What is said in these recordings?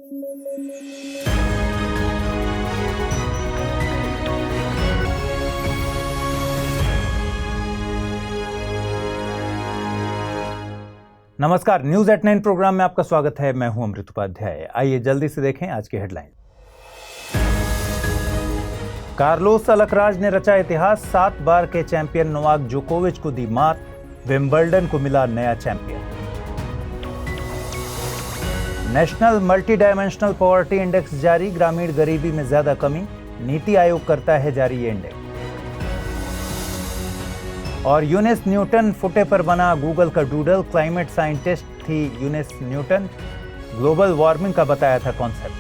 नमस्कार, news at 9 programme में आपका स्वागत है। मैं हूं अमृत उपाध्याय। आइए जल्दी से देखें आज की हेडलाइन। कार्लोस अलकराज ने रचा इतिहास, 7 बार के चैंपियन नोवाक जोकोविच को दी मात, विंबलडन को मिला नया champion. National multi dimensional poverty index जारी, ग्रामीण गरीबी में ज्यादा कमी, नीति आयोग करता है जारी ये इंडेक्स। और यूनिस न्यूटन फुटे पर बना गूगल का डूडल, क्लाइमेट साइंटिस्ट थी यूनिस न्यूटन, ग्लोबल वार्मिंग का बताया था कॉन्सेप्ट।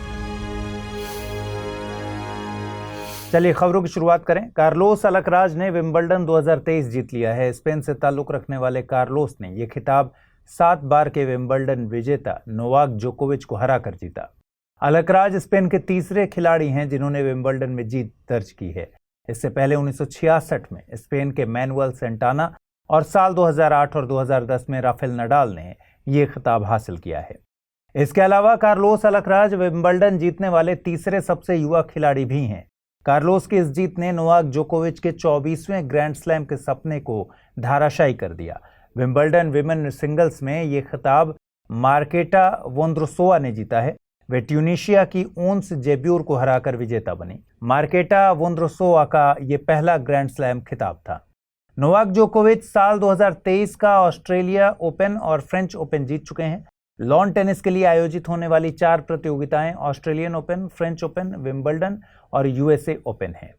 चलिए खबरों की शुरुआत करें। कार्लोस अलकराज ने विंबलडन 2023 जीत लिया है। स्पेन से ताल्लुक रखने वाले कार्लोस ने यह खिताब 7 बार के विंबलडन विजेता नोवाक जोकोविच को हराकर जीता। अलकराज स्पेन के तीसरे खिलाड़ी हैं जिन्होंने विंबलडन में जीत दर्ज की है। इससे पहले 1966 में स्पेन के मैनुअल सेंटाना और साल 2008 और 2010 में राफेल नडाल ने यह खिताब हासिल किया है। इसके अलावा कार्लोस अलकराज विंबलडन जीतने वाले तीसरे सबसे युवा खिलाड़ी भी हैं। कार्लोस की इस जीत ने नोवाक जोकोविच के 24वें ग्रैंड स्लैम के सपने को धाराशायी कर दिया। विंबलडन विमेन सिंगल्स में यह खिताब मार्केटा वोंद्रोसोवा ने जीता है। वे ट्यूनीशिया की ओन्स जेब्यूर को हराकर विजेता बनी। मार्केटा वोंद्रोसोवा का यह पहला ग्रैंड स्लैम खिताब था। नोवाक जोकोविच साल 2023 का ऑस्ट्रेलिया ओपन और फ्रेंच ओपन जीत चुके हैं। लॉन टेनिस के लिए आयोजित होने वाली 4 प्रतियोगिताएं Australian open, French open, Wimbledon और यूएसए ओपन हैं।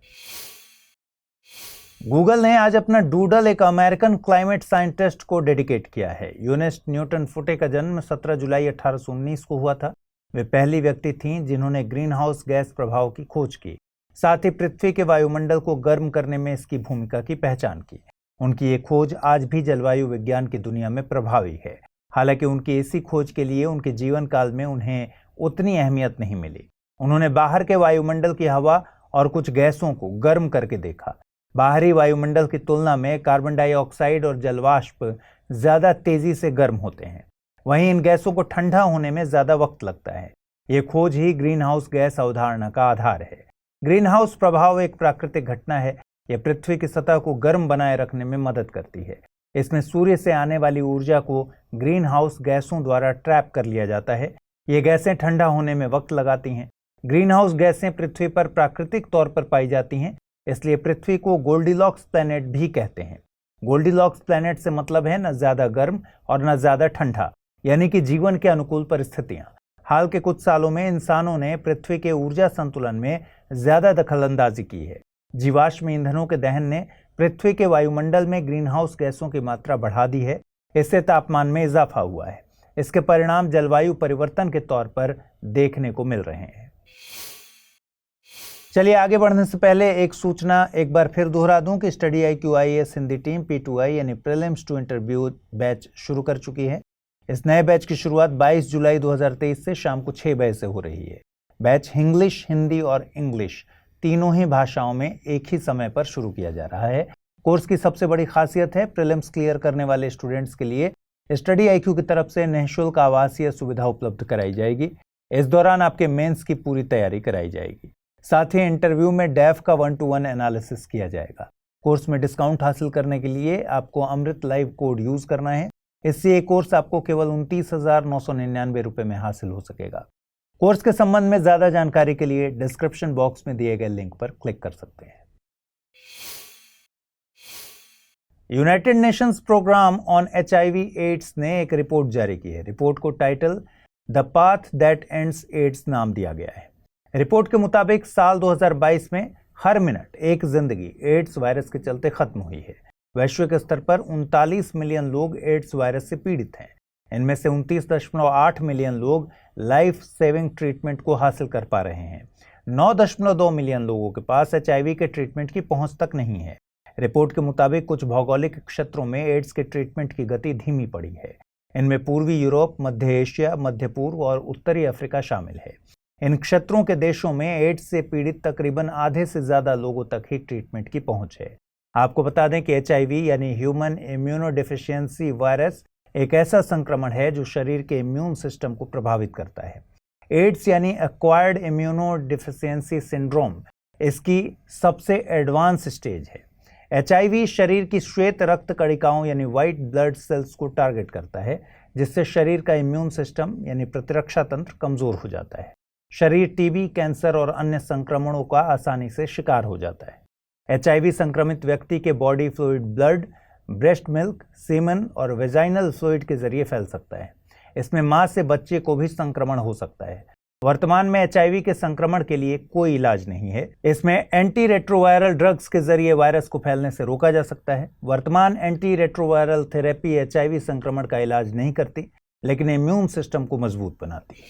गूगल ने आज अपना डूडल एक अमेरिकन क्लाइमेट साइंटिस्ट को डेडिकेट किया है। यूनिस न्यूटन फुटे का जन्म 17 जुलाई 1819 को हुआ था। वे पहली व्यक्ति थीं जिन्होंने ग्रीन हाउस गैस प्रभाव की खोज की, साथ ही पृथ्वी के वायुमंडल को गर्म करने में इसकी भूमिका की पहचान की। उनकी ये खोज आज भी जलवायु विज्ञान की दुनिया में प्रभावी है। हालांकि उनकी इसी खोज के लिए उनके जीवन काल में उन्हें उतनी अहमियत नहीं मिली। उन्होंने बाहर के वायुमंडल की हवा और कुछ गैसों को गर्म करके देखा। बाहरी वायुमंडल की तुलना में कार्बन डाइऑक्साइड और जलवाष्प ज्यादा तेजी से गर्म होते हैं, वहीं इन गैसों को ठंडा होने में ज्यादा वक्त लगता है। ये खोज ही ग्रीन हाउस गैस अवधारणा का आधार है। ग्रीन हाउस प्रभाव एक प्राकृतिक घटना है। यह पृथ्वी की सतह को गर्म बनाए रखने में मदद करती है। इसमें सूर्य से आने वाली ऊर्जा को ग्रीन हाउस गैसों द्वारा ट्रैप कर लिया जाता है। ये गैसें ठंडा होने में वक्त लगाती हैं। ग्रीन हाउस गैसें पृथ्वी पर प्राकृतिक तौर पर पाई जाती हैं, इसलिए पृथ्वी को गोल्डीलॉक्स प्लैनेट भी कहते हैं। गोल्डीलॉक्स प्लैनेट से मतलब है न ज्यादा गर्म और न ज्यादा ठंडा, यानी कि जीवन के अनुकूल परिस्थितियां। हाल के कुछ सालों में इंसानों ने पृथ्वी के ऊर्जा संतुलन में ज्यादा दखलंदाजी की है। जीवाश्म ईंधनों के दहन ने पृथ्वी के वायुमंडल में ग्रीनहाउस गैसों की मात्रा बढ़ा दी है। इससे तापमान में इजाफा हुआ है। इसके परिणाम जलवायु परिवर्तन के तौर पर देखने को मिल रहे हैं। चलिए आगे बढ़ने से पहले एक सूचना एक बार फिर दोहरा दूं कि study IQ IAS Hindi team P2I यानी प्रीलिम्स टू इंटरव्यू बैच शुरू कर चुकी है। इस नए बैच की शुरुआत 22 जुलाई 2023 से शाम को 6 बजे से हो रही है। बैच इंग्लिश, हिंदी और इंग्लिश तीनों ही भाषाओं में एक ही समय पर शुरू किया जा रहा है। कोर्स की सबसे बड़ी खासियत है प्रीलिम्स क्लियर करने वाले स्टूडेंट्स के लिए स्टडी IQ की तरफ से निःशुल्क आवासीय सुविधा उपलब्ध कराई जाएगी। इस दौरान आपके मेंस की पूरी तैयारी कराई जाएगी। साथ ही इंटरव्यू में डैफ का 1-to-1 एनालिसिस किया जाएगा। कोर्स में डिस्काउंट हासिल करने के लिए आपको अमृत लाइव कोड यूज करना है। इससे ये कोर्स आपको केवल 29,999 रुपए में हासिल हो सकेगा। कोर्स के संबंध में ज्यादा जानकारी के लिए डिस्क्रिप्शन बॉक्स में दिए गए लिंक पर क्लिक कर सकते हैं। United Nations programme on HIV AIDS ने एक रिपोर्ट जारी की है। रिपोर्ट को title the path that ends AIDS नाम दिया गया है। रिपोर्ट के मुताबिक साल 2022 में हर मिनट एक जिंदगी एड्स वायरस के चलते खत्म हुई है। वैश्विक स्तर पर 39 मिलियन लोग एड्स वायरस से पीड़ित हैं। इनमें से 29.8 मिलियन लोग लाइफ सेविंग ट्रीटमेंट को हासिल कर पा रहे हैं। 9.2 मिलियन लोगों के पास HIV के ट्रीटमेंट की पहुंच तक नहीं है। रिपोर्ट के मुताबिक कुछ भौगोलिक क्षेत्रों में एड्स के ट्रीटमेंट की गति धीमी पड़ी है। इनमें पूर्वी यूरोप, मध्य एशिया, मध्य पूर्व और उत्तरी अफ्रीका शामिल है। इन क्षेत्रों के देशों में एड्स से पीड़ित तकरीबन आधे से ज्यादा लोगों तक ही ट्रीटमेंट की पहुंच है। आपको बता दें कि HIV यानी ह्यूमन इम्यूनोडेफिशिएंसी वायरस एक ऐसा संक्रमण है जो शरीर के इम्यून सिस्टम को प्रभावित करता है। एड्स यानी एक्वायर्ड इम्यूनो डिफिशियंसी सिंड्रोम इसकी सबसे एडवांस स्टेज है। HIV शरीर की श्वेत रक्त कणिकाओं यानी व्हाइट ब्लड सेल्स को टारगेट करता है, जिससे शरीर का इम्यून सिस्टम यानी प्रतिरक्षा तंत्र कमजोर हो जाता है। शरीर TB, कैंसर और अन्य संक्रमणों का आसानी से शिकार हो जाता है। HIV संक्रमित व्यक्ति के body fluid blood, breast milk, semen और वेजाइनल फ्लूइड के जरिए फैल सकता है। इसमें मां से बच्चे को भी संक्रमण हो सकता है। वर्तमान में HIV के संक्रमण के लिए कोई इलाज नहीं है। इसमें एंटी रेट्रोवायरल ड्रग्स के जरिए वायरस को फैलने से रोका जा सकता है। वर्तमान एंटी रेट्रोवायरल थेरेपी HIV संक्रमण का इलाज नहीं करती, लेकिन इम्यून सिस्टम को मजबूत बनाती है।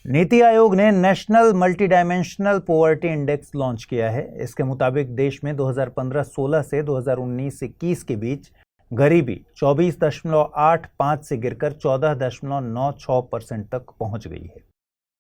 नीति आयोग ने national multi dimensional poverty index launch किया है। इसके मुताबिक देश में 2015-16 से 2019-21 के बीच गरीबी 24.85 से गिरकर 14.96% तक पहुंच गई है।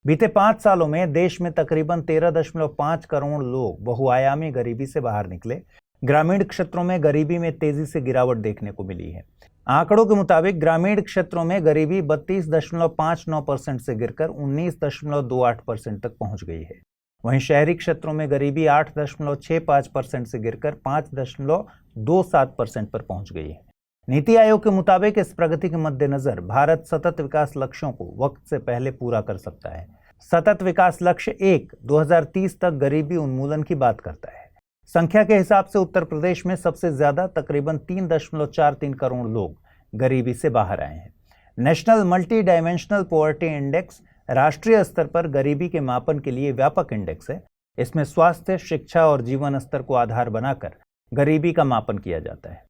बीते 5 सालों में देश में तकरीबन 13.5 करोड़ लोग बहुआयामी गरीबी से बाहर निकले। ग्रामीण क्षेत्रों में गरीबी में तेजी से गिरावट देखने को मिली है। आंकड़ों के मुताबिक ग्रामीण क्षेत्रों में गरीबी 32.59% से गिरकर 19.28% तक पहुंच गई है। वहीं शहरी क्षेत्रों में गरीबी 8.65% से गिरकर 5.27% पर पहुंच गई है। नीति आयोग के मुताबिक इस प्रगति के मद्देनजर भारत सतत विकास लक्ष्यों को वक्त से पहले पूरा कर सकता है। सतत विकास लक्ष्य 1 2030 तक गरीबी उन्मूलन की बात करता है। संख्या के हिसाब से उत्तर प्रदेश में सबसे ज्यादा तकरीबन 3.43 करोड़ लोग गरीबी से बाहर आए हैं। National multi dimensional poverty index राष्ट्रीय स्तर पर गरीबी के मापन के लिए व्यापक इंडेक्स है। इसमें स्वास्थ्य, शिक्षा और जीवन स्तर को आधार बनाकर गरीबी का मापन किया जाता है।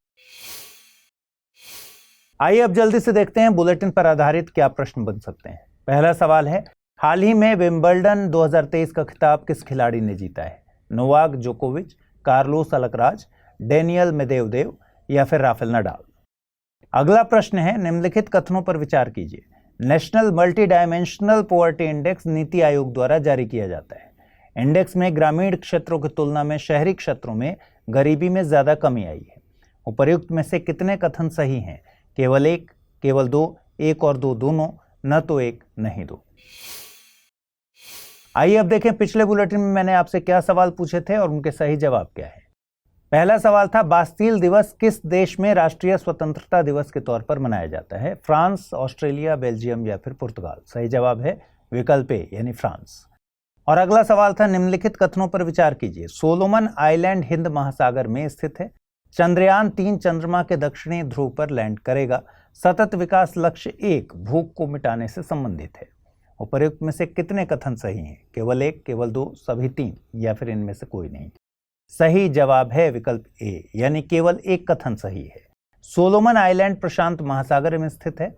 आइए अब जल्दी से देखते हैं बुलेटिन पर आधारित क्या प्रश्न बन सकते हैं। पहला सवाल है, हाल ही में विंबलडन 2023 का खिताब किस खिलाड़ी ने जीता है? नोवाक जोकोविच, कार्लोस अलकराज, डेनियल मेदवेदेव या फिर राफेल नडाल? अगला प्रश्न है, निम्नलिखित कथनों पर विचार कीजिए। National multi dimensional poverty index NITI Aayog द्वारा जारी किया जाता है। इंडेक्स में ग्रामीण क्षेत्रों की तुलना में शहरी क्षेत्रों में गरीबी में ज्यादा कमी आई है। उपर्युक्त में से कितने कथन सही हैं? केवल 1, केवल 2, 1 और 2 दोनों, न तो 1 नहीं 2। आइए अब देखें पिछले बुलेटिन में मैंने आपसे क्या सवाल पूछे थे और उनके सही जवाब क्या है। पहला सवाल था, बास्तील दिवस किस देश में राष्ट्रीय स्वतंत्रता दिवस के तौर पर मनाया जाता है? फ्रांस, ऑस्ट्रेलिया, बेल्जियम या फिर पुर्तगाल? सही जवाब है विकल्प ए यानी फ्रांस। और अगला सवाल था, निम्नलिखित कथनों पर विचार कीजिए। सोलोमन आइलैंड हिंद महासागर में स्थित है। चंद्रयान 3 चंद्रमा के दक्षिणी ध्रुव पर लैंड करेगा। सतत विकास लक्ष्य 1 भूख को मिटाने से संबंधित है। उपर्युक्त में से कितने कथन सही हैं? केवल 1, केवल 2, सभी 3 या फिर इनमें से कोई नहीं? सही जवाब है विकल्प ए यानी केवल 1 कथन सही है। सोलोमन आइलैंड प्रशांत महासागर में स्थित है।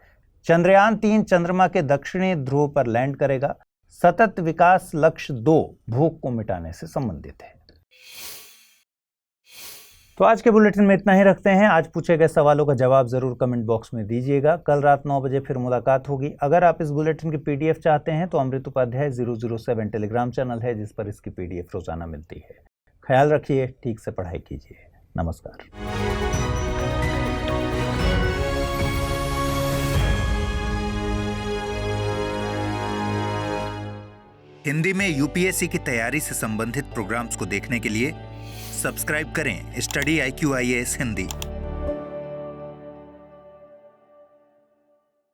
चंद्रयान 3 चंद्रमा के दक्षिणी ध्रुव पर लैंड करेगा। सतत विकास लक्ष्य 2 भूख को मिटाने से संबंधित है। तो आज के बुलेटिन में इतना ही रखते हैं। आज पूछे गए सवालों का जवाब जरूर कमेंट बॉक्स में दीजिएगा। कल रात 9 बजे फिर मुलाकात होगी। अगर आप इस बुलेटिन की PDF चाहते हैं तो अमृत उपाध्याय 007 टेलीग्राम चैनल है, जिस पर इसकी PDF रोजाना मिलती है। ख्याल रखिए, ठीक से पढ़ाई कीजिए। नमस्कार। हिंदी में UPSC की तैयारी से संबंधित प्रोग्राम्स को देखने के लिए सब्सक्राइब करें स्टडी IQ IAS हिंदी।